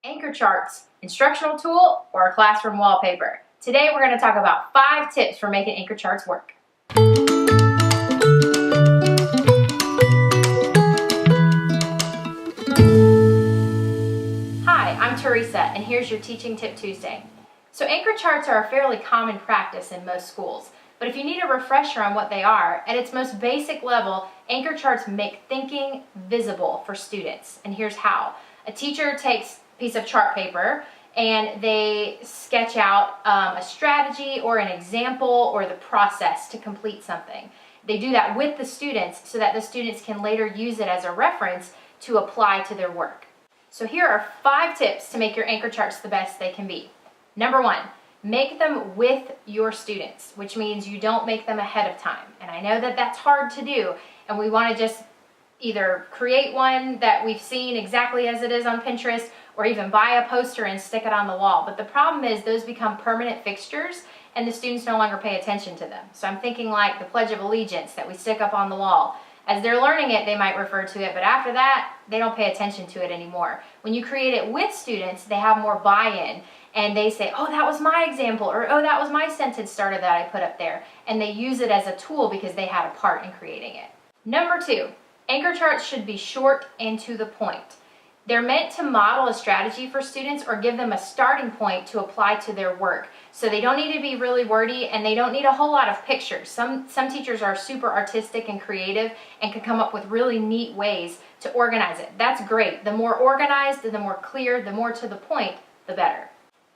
Anchor charts, instructional tool, or a classroom wallpaper. Today we're going to talk about 5 tips for making anchor charts work. Hi, I'm Teresa, and here's your Teaching Tip Tuesday. So anchor charts are a fairly common practice in most schools, but if you need a refresher on what they are, at its most basic level, anchor charts make thinking visible for students, and here's how. A teacher takes piece of chart paper and they sketch out a strategy or an example or the process to complete something. They do that with the students so that the students can later use it as a reference to apply to their work. So here are 5 tips to make your anchor charts the best they can be. Number 1, make them with your students, which means you don't make them ahead of time. And I know that that's hard to do, and we want to just either create one that we've seen exactly as it is on Pinterest or even buy a poster and stick it on the wall. But the problem is those become permanent fixtures and the students no longer pay attention to them. So I'm thinking like the Pledge of Allegiance that we stick up on the wall. As they're learning it, they might refer to it, but after that, they don't pay attention to it anymore. When you create it with students, they have more buy-in and they say, oh, that was my example, or oh, that was my sentence starter that I put up there. And they use it as a tool because they had a part in creating it. Number 2, anchor charts should be short and to the point. They're meant to model a strategy for students or give them a starting point to apply to their work. So they don't need to be really wordy and they don't need a whole lot of pictures. Some teachers are super artistic and creative and can come up with really neat ways to organize it. That's great. The more organized, the more clear, the more to the point, the better.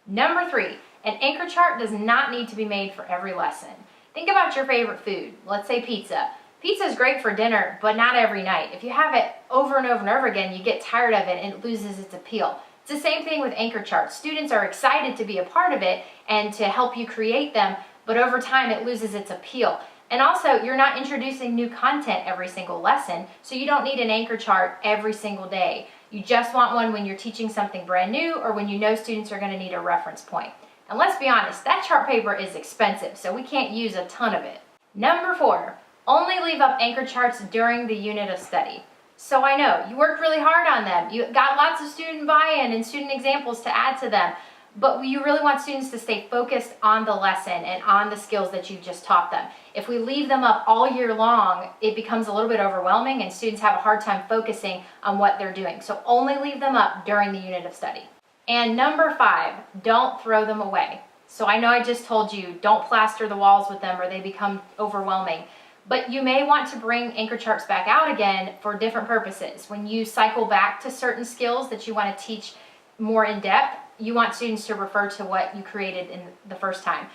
Number 3, an anchor chart does not need to be made for every lesson. Think about your favorite food. Let's say pizza. Pizza is great for dinner, but not every night. If you have it over and over and over again, you get tired of it and it loses its appeal. It's the same thing with anchor charts. Students are excited to be a part of it and to help you create them, but over time it loses its appeal. And also, you're not introducing new content every single lesson, so you don't need an anchor chart every single day. You just want one when you're teaching something brand new or when you know students are going to need a reference point. And let's be honest, that chart paper is expensive, so we can't use a ton of it. Number 4. Only leave up anchor charts during the unit of study. So I know, you worked really hard on them. You got lots of student buy-in and student examples to add to them, but you really want students to stay focused on the lesson and on the skills that you've just taught them. If we leave them up all year long, it becomes a little bit overwhelming and students have a hard time focusing on what they're doing. So only leave them up during the unit of study. And number 5, don't throw them away. So I know I just told you, don't plaster the walls with them or they become overwhelming. But you may want to bring anchor charts back out again for different purposes. When you cycle back to certain skills that you want to teach more in depth, you want students to refer to what you created in the first time.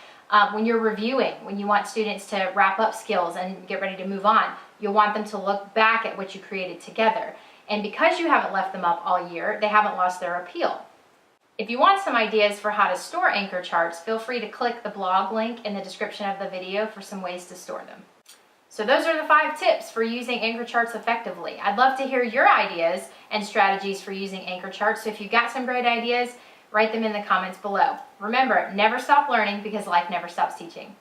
When you're reviewing, when you want students to wrap up skills and get ready to move on, you'll want them to look back at what you created together. And because you haven't left them up all year, they haven't lost their appeal. If you want some ideas for how to store anchor charts, feel free to click the blog link in the description of the video for some ways to store them. So those are the 5 tips for using anchor charts effectively. I'd love to hear your ideas and strategies for using anchor charts. So if you've got some great ideas, write them in the comments below. Remember, never stop learning because life never stops teaching.